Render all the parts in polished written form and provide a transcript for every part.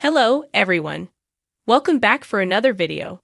Hello, everyone. Welcome back for another video.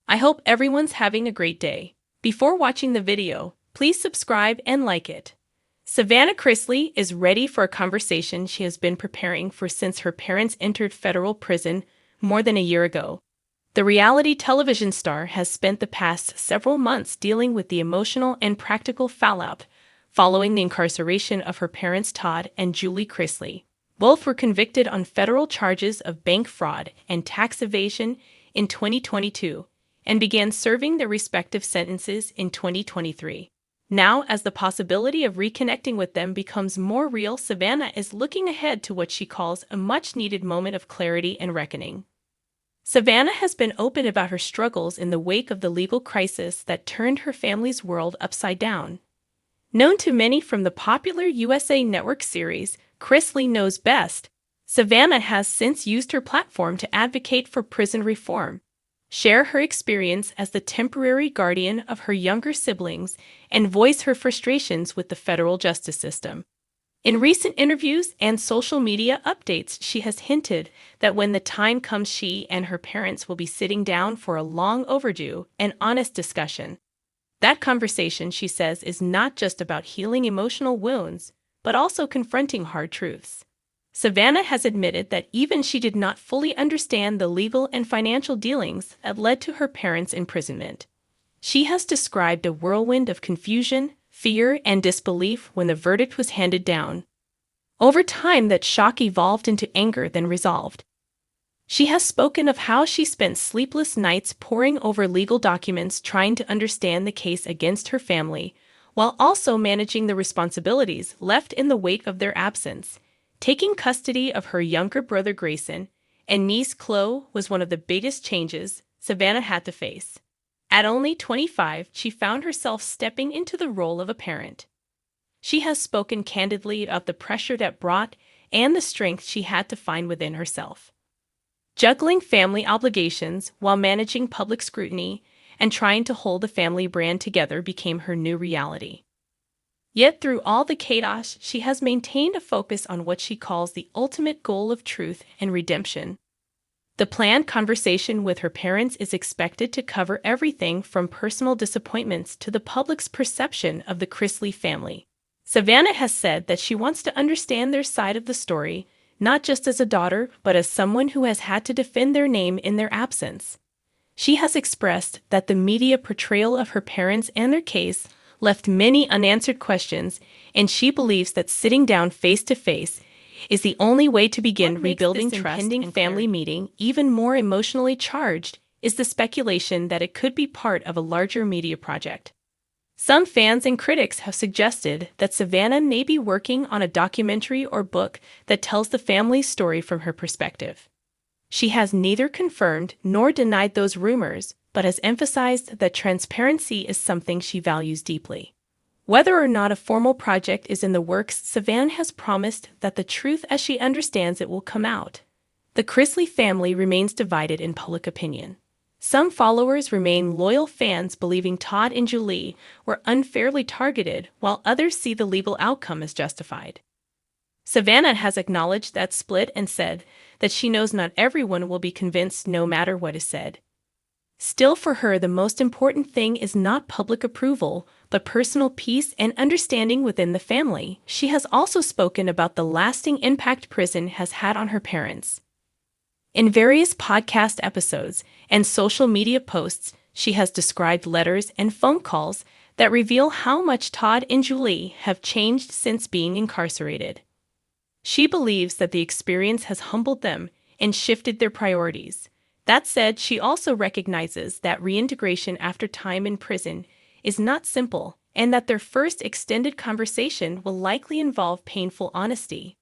I hope everyone's having a great day. Before watching the video, please subscribe and like it. Savannah Chrisley is ready for a conversation she has been preparing for since her parents entered federal prison more than a year ago. The reality television star has spent the past several months dealing with the emotional and practical fallout following the incarceration of her parents Todd and Julie Chrisley. Both were convicted on federal charges of bank fraud and tax evasion in 2022 and began serving their respective sentences in 2023. Now, as the possibility of reconnecting with them becomes more real, Savannah is looking ahead to what she calls a much-needed moment of clarity and reckoning. Savannah has been open about her struggles in the wake of the legal crisis that turned her family's world upside down. Known to many from the popular USA Network series, Chrisley Knows Best, Savannah has since used her platform to advocate for prison reform, share her experience as the temporary guardian of her younger siblings, and voice her frustrations with the federal justice system. In recent interviews and social media updates, she has hinted that when the time comes, she and her parents will be sitting down for a long overdue and honest discussion. That conversation, she says, is not just about healing emotional wounds, but also confronting hard truths. Savannah has admitted that even she did not fully understand the legal and financial dealings that led to her parents' imprisonment. She has described a whirlwind of confusion, fear, and disbelief when the verdict was handed down. Over time, that shock evolved into anger, then resolved. She has spoken of how she spent sleepless nights poring over legal documents trying to understand the case against her family, while also managing the responsibilities left in the wake of their absence. Taking custody of her younger brother Grayson and niece Chloe was one of the biggest changes Savannah had to face. At only 25, she found herself stepping into the role of a parent. She has spoken candidly about the pressure that brought and the strength she had to find within herself. Juggling family obligations while managing public scrutiny and trying to hold the family brand together became her new reality. Yet through all the chaos, she has maintained a focus on what she calls the ultimate goal of truth and redemption. The planned conversation with her parents is expected to cover everything from personal disappointments to the public's perception of the Chrisley family. Savannah has said that she wants to understand their side of the story, not just as a daughter, but as someone who has had to defend their name in their absence. She has expressed that the media portrayal of her parents and their case left many unanswered questions, and she believes that sitting down face-to-face is the only way to begin rebuilding trust. Impending family meeting even more emotionally charged is the speculation that it could be part of a larger media project. Some fans and critics have suggested that Savannah may be working on a documentary or book that tells the family's story from her perspective. She has neither confirmed nor denied those rumors, but has emphasized that transparency is something she values deeply. Whether or not a formal project is in the works, Savannah has promised that the truth as she understands it will come out. The Chrisley family remains divided in public opinion. Some followers remain loyal fans, believing Todd and Julie were unfairly targeted, while others see the legal outcome as justified. Savannah has acknowledged that split and said that she knows not everyone will be convinced no matter what is said. Still, for her, the most important thing is not public approval, but personal peace and understanding within the family. She has also spoken about the lasting impact prison has had on her parents. In various podcast episodes and social media posts, she has described letters and phone calls that reveal how much Todd and Julie have changed since being incarcerated. She believes that the experience has humbled them and shifted their priorities. That said, she also recognizes that reintegration after time in prison is not simple, and that their first extended conversation will likely involve painful honesty.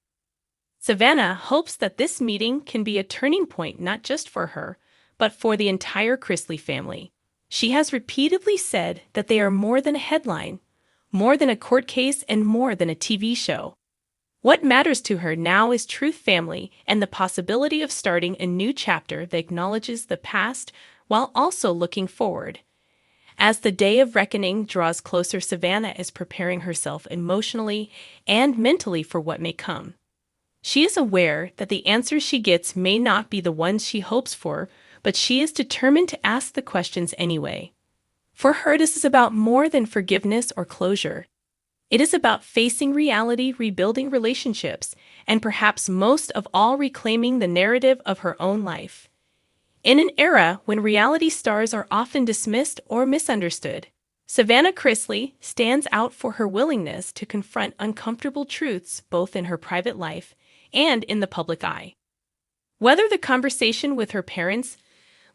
Savannah hopes that this meeting can be a turning point not just for her, but for the entire Chrisley family. She has repeatedly said that they are more than a headline, more than a court case, and more than a TV show. What matters to her now is truth, family, and the possibility of starting a new chapter that acknowledges the past while also looking forward. As the day of reckoning draws closer, Savannah is preparing herself emotionally and mentally for what may come. She is aware that the answers she gets may not be the ones she hopes for, but she is determined to ask the questions anyway. For her, this is about more than forgiveness or closure. It is about facing reality, rebuilding relationships, and perhaps most of all, reclaiming the narrative of her own life. In an era when reality stars are often dismissed or misunderstood, Savannah Chrisley stands out for her willingness to confront uncomfortable truths both in her private life and in the public eye. Whether the conversation with her parents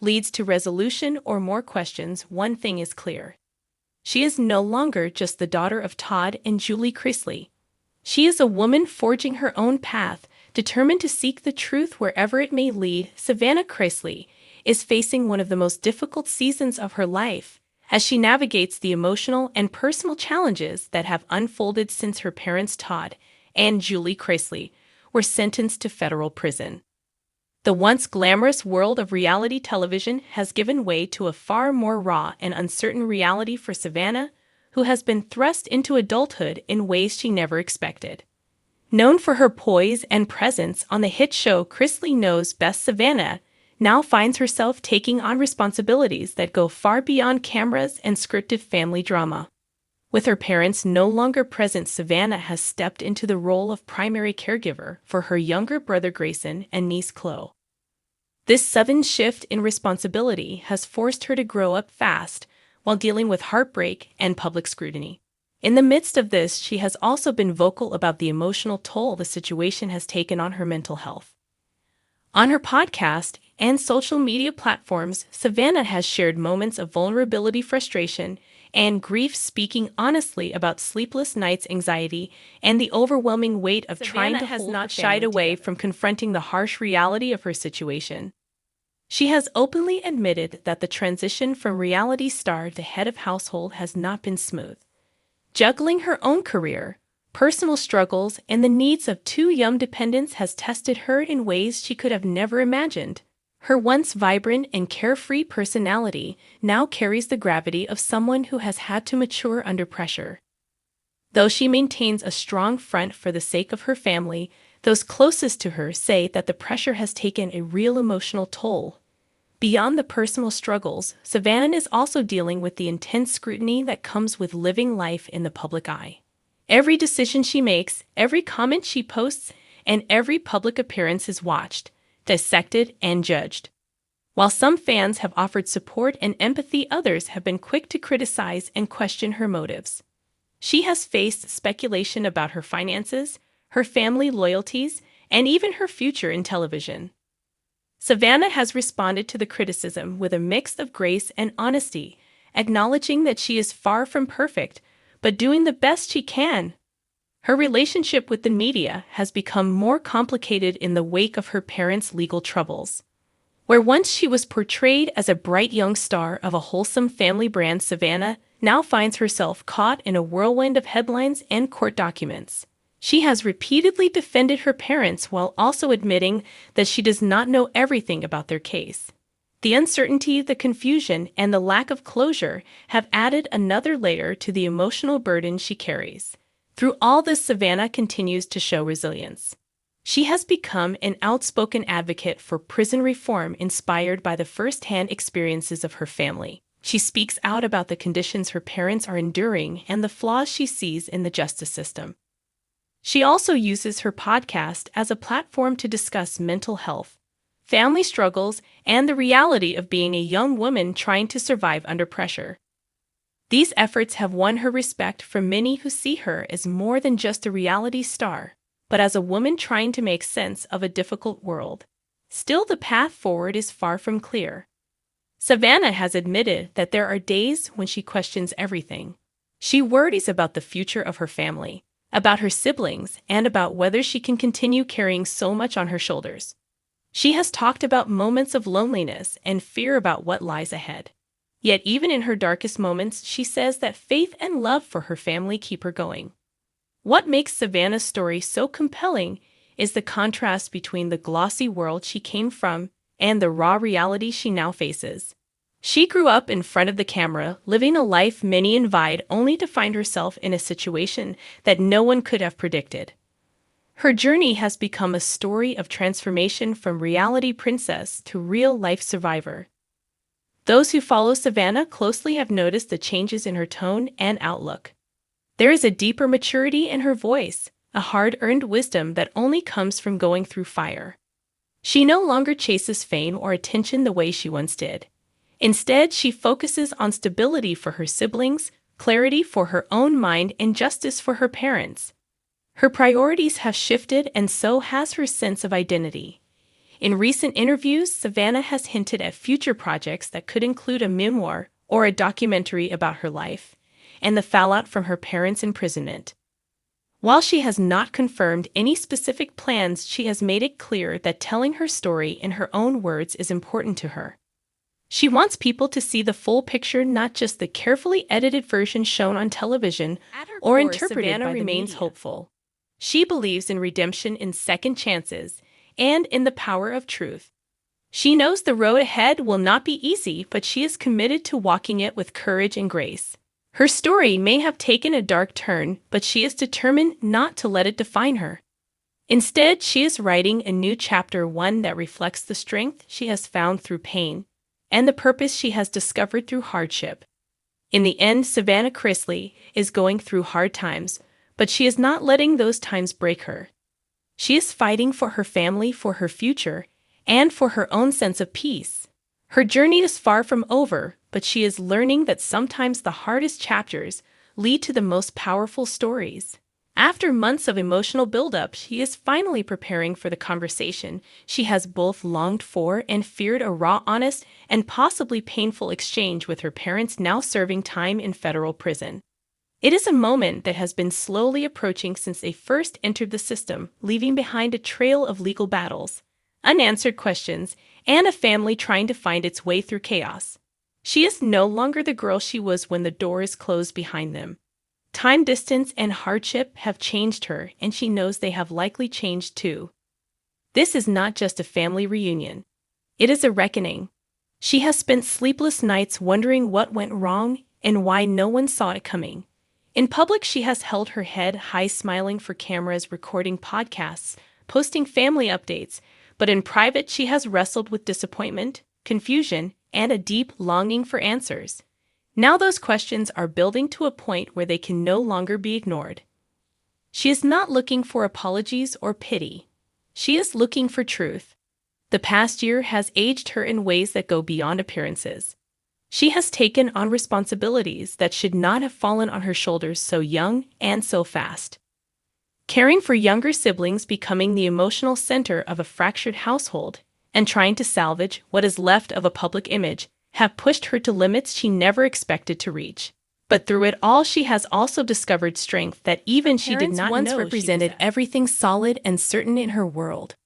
leads to resolution or more questions, one thing is clear. She is no longer just the daughter of Todd and Julie Chrisley. She is a woman forging her own path, determined to seek the truth wherever it may lead. Savannah Chrisley is facing one of the most difficult seasons of her life as she navigates the emotional and personal challenges that have unfolded since her parents, Todd and Julie Chrisley, were sentenced to federal prison. The once glamorous world of reality television has given way to a far more raw and uncertain reality for Savannah, who has been thrust into adulthood in ways she never expected. Known for her poise and presence on the hit show Chrisley Knows Best, Savannah now finds herself taking on responsibilities that go far beyond cameras and scripted family drama. With her parents no longer present, Savannah has stepped into the role of primary caregiver for her younger brother Grayson and niece Chloe. This sudden shift in responsibility has forced her to grow up fast while dealing with heartbreak and public scrutiny. In the midst of this, she has also been vocal about the emotional toll the situation has taken on her mental health. On her podcast and social media platforms, Savannah has shared moments of vulnerability, frustration, and grief, speaking honestly about sleepless nights, anxiety, and the overwhelming weight of trying to hold her family together. Savannah has not shied away from confronting the harsh reality of her situation. She has openly admitted that the transition from reality star to head of household has not been smooth. Juggling her own career, personal struggles, and the needs of two young dependents has tested her in ways she could have never imagined. Her once vibrant and carefree personality now carries the gravity of someone who has had to mature under pressure. Though she maintains a strong front for the sake of her family, those closest to her say that the pressure has taken a real emotional toll. Beyond the personal struggles, Savannah is also dealing with the intense scrutiny that comes with living life in the public eye. Every decision she makes, every comment she posts, and every public appearance is watched, dissected, and judged. While some fans have offered support and empathy, others have been quick to criticize and question her motives. She has faced speculation about her finances, her family loyalties, and even her future in television. Savannah has responded to the criticism with a mix of grace and honesty, acknowledging that she is far from perfect, but doing the best she can. Her relationship with the media has become more complicated in the wake of her parents' legal troubles. Where once she was portrayed as a bright young star of a wholesome family brand, Savannah now finds herself caught in a whirlwind of headlines and court documents. She has repeatedly defended her parents while also admitting that she does not know everything about their case. The uncertainty, the confusion, and the lack of closure have added another layer to the emotional burden she carries. Through all this, Savannah continues to show resilience. She has become an outspoken advocate for prison reform, inspired by the first-hand experiences of her family. She speaks out about the conditions her parents are enduring and the flaws she sees in the justice system. She also uses her podcast as a platform to discuss mental health, family struggles, and the reality of being a young woman trying to survive under pressure. These efforts have won her respect from many who see her as more than just a reality star, but as a woman trying to make sense of a difficult world. Still, the path forward is far from clear. Savannah has admitted that there are days when she questions everything. She worries about the future of her family, about her siblings, and about whether she can continue carrying so much on her shoulders. She has talked about moments of loneliness and fear about what lies ahead. Yet even in her darkest moments, she says that faith and love for her family keep her going. What makes Savannah's story so compelling is the contrast between the glossy world she came from and the raw reality she now faces. She grew up in front of the camera, living a life many envied, only to find herself in a situation that no one could have predicted. Her journey has become a story of transformation from reality princess to real-life survivor. Those who follow Savannah closely have noticed the changes in her tone and outlook. There is a deeper maturity in her voice, a hard-earned wisdom that only comes from going through fire. She no longer chases fame or attention the way she once did. Instead, she focuses on stability for her siblings, clarity for her own mind, and justice for her parents. Her priorities have shifted, and so has her sense of identity. In recent interviews, Savannah has hinted at future projects that could include a memoir or a documentary about her life and the fallout from her parents' imprisonment. While she has not confirmed any specific plans, she has made it clear that telling her story in her own words is important to her. She wants people to see the full picture, not just the carefully edited version shown on television or interpreted Savannah by the remains media. hopeful. She believes in redemption, in second chances, and in the power of truth. She knows the road ahead will not be easy, but she is committed to walking it with courage and grace. Her story may have taken a dark turn, but she is determined not to let it define her. Instead, she is writing a new chapter, one that reflects the strength she has found through pain and the purpose she has discovered through hardship. In the end, Savannah Chrisley is going through hard times, but she is not letting those times break her. She is fighting for her family, for her future, and for her own sense of peace. Her journey is far from over, but she is learning that sometimes the hardest chapters lead to the most powerful stories. After months of emotional buildup, she is finally preparing for the conversation she has both longed for and feared, a raw, honest, and possibly painful exchange with her parents now serving time in federal prison. It is a moment that has been slowly approaching since they first entered the system, leaving behind a trail of legal battles, unanswered questions, and a family trying to find its way through chaos. She is no longer the girl she was when the door is closed behind them. Time, distance, and hardship have changed her, and she knows they have likely changed too. This is not just a family reunion. It is a reckoning. She has spent sleepless nights wondering what went wrong and why no one saw it coming. In public, she has held her head high, smiling for cameras, recording podcasts, posting family updates, but in private, she has wrestled with disappointment, confusion, and a deep longing for answers. Now those questions are building to a point where they can no longer be ignored. She is not looking for apologies or pity. She is looking for truth. The past year has aged her in ways that go beyond appearances. She has taken on responsibilities that should not have fallen on her shoulders so young and so fast. Caring for younger siblings, becoming the emotional center of a fractured household, and trying to salvage what is left of a public image have pushed her to limits she never expected to reach. But through it all, she has also discovered strength that even she did not once know represented everything solid and certain in her world.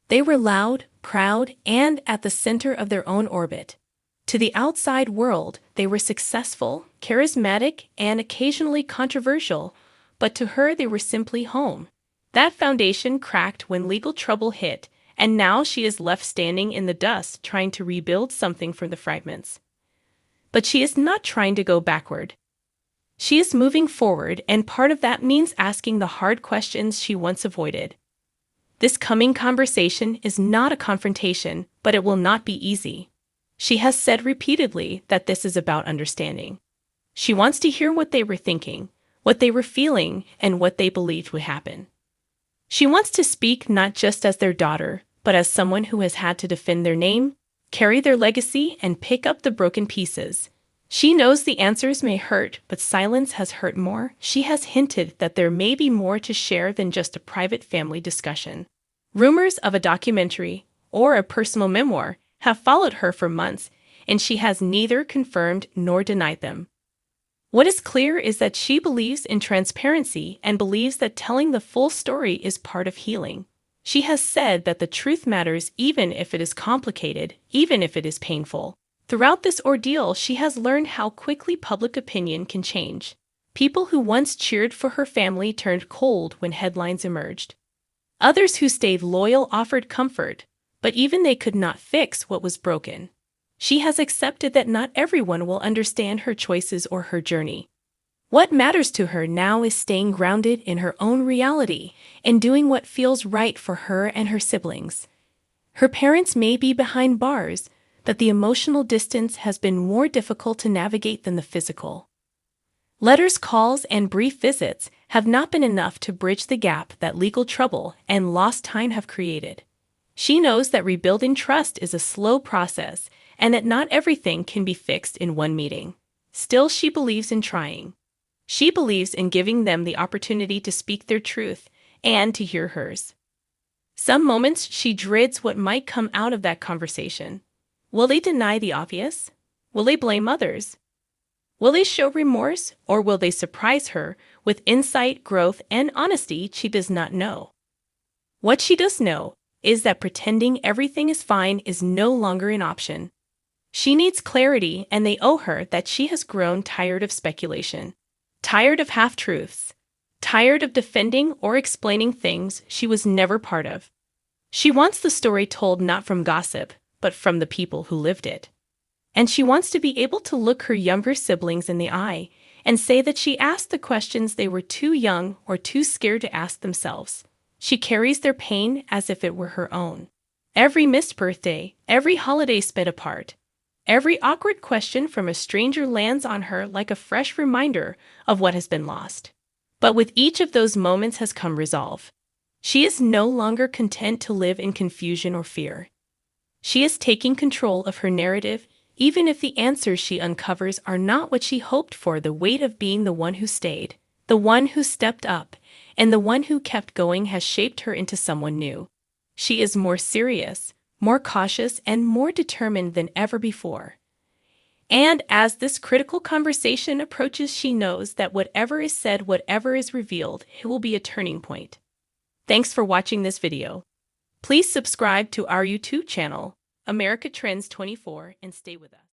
They were loud, proud, and at the center of their own orbit. To the outside world, they were successful, charismatic, and occasionally controversial, but to her they were simply home. That foundation cracked when legal trouble hit, and now she is left standing in the dust trying to rebuild something from the fragments. But she is not trying to go backward. She is moving forward, and part of that means asking the hard questions she once avoided. This coming conversation is not a confrontation, but it will not be easy. She has said repeatedly that this is about understanding. She wants to hear what they were thinking, what they were feeling, and what they believed would happen. She wants to speak not just as their daughter, but as someone who has had to defend their name, carry their legacy, and pick up the broken pieces. She knows the answers may hurt, but silence has hurt more. She has hinted that there may be more to share than just a private family discussion. Rumors of a documentary or a personal memoir have followed her for months, and she has neither confirmed nor denied them. What is clear is that she believes in transparency and believes that telling the full story is part of healing. She has said that the truth matters even if it is complicated, even if it is painful. Throughout this ordeal, she has learned how quickly public opinion can change. People who once cheered for her family turned cold when headlines emerged. Others who stayed loyal offered comfort, but even they could not fix what was broken. She has accepted that not everyone will understand her choices or her journey. What matters to her now is staying grounded in her own reality and doing what feels right for her and her siblings. Her parents may be behind bars, but the emotional distance has been more difficult to navigate than the physical. Letters, calls, and brief visits have not been enough to bridge the gap that legal trouble and lost time have created. She knows that rebuilding trust is a slow process and that not everything can be fixed in one meeting. Still, she believes in trying. She believes in giving them the opportunity to speak their truth and to hear hers. Some moments she dreads what might come out of that conversation. Will they deny the obvious? Will they blame others? Will they show remorse, or will they surprise her with insight, growth, and honesty she does not know? What she does know is that pretending everything is fine is no longer an option. She needs clarity, and they owe her that she has grown tired of speculation, tired of half-truths, tired of defending or explaining things she was never part of. She wants the story told not from gossip, but from the people who lived it. And she wants to be able to look her younger siblings in the eye and say that she asked the questions they were too young or too scared to ask themselves. She carries their pain as if it were her own. Every missed birthday, every holiday spent apart, every awkward question from a stranger lands on her like a fresh reminder of what has been lost. But with each of those moments has come resolve. She is no longer content to live in confusion or fear. She is taking control of her narrative, even if the answers she uncovers are not what she hoped for. The weight of being the one who stayed, the one who stepped up, and the one who kept going has shaped her into someone new. She is more serious, more cautious, and more determined than ever before. And as this critical conversation approaches, she knows that whatever is said, whatever is revealed, it will be a turning point. Thanks for watching this video. Please subscribe to our YouTube channel, America Trends 24, and stay with us.